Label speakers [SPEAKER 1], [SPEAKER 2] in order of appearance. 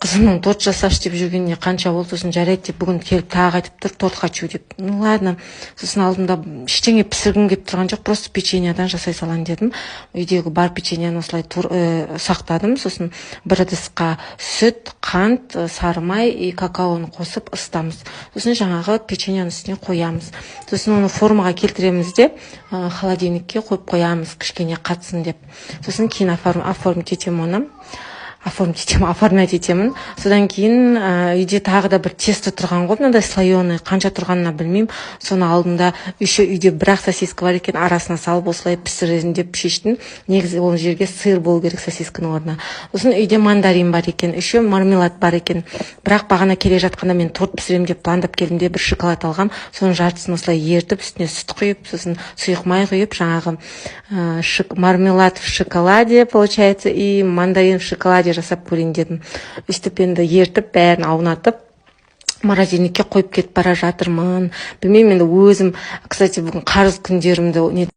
[SPEAKER 1] қызымның торт жасашы деп жүргеніне қанша болды, сосын жарайды деп бүгін келіп тағы айтып тұр, торт хочу деп. Ну ладно. Сосын алдымда ештеңе пісіргім келіп тұрған жоқ, просто печеньядан жасай салайын дедім. Үйдегі бар печеньяны осылай сақтадым. Сосын бір ыдысқа сүт, қант, сары май и какаоны қосып ысытамыз. Сосын жаңағы печеньяның үстіне қоямыз. Сосын оны формаға келтіреміз де холодильникке қойып қоямыз, кішкене қатсын деп. Сосын кейін оформить етемін. Содан кейін үйде тағы да бір тесто тұрған ғой, мынандай слоеный, қанша тұрғанына білмеймін. Соны алдымда еще үйде бір-ақ сосиска бар екен, арасына салып осылай пісірейін деп шештім. Негізі ол жерге сыр болу керек сосисканың орнына. Сосын үйде мандарин бар екен, еще мармелад бар екен. Бірақ бағана келе жатқанда мен торт пісірем деп пландап келдім де бір шоколад алғам. Соның жартысын осылай ертіп, үстіне сүт құйып, сосын сұйық май құйып, жаңағы мармелад в шоколаде получается и мандарин в шоколаде жасап көрейін дедім. Өстіп енді ертіп, бәрін аунатып, морозильникке қойып кетіп бара жатырмын. Білмеймін, енді өзім, кстати, бүгін қарыз күндерімді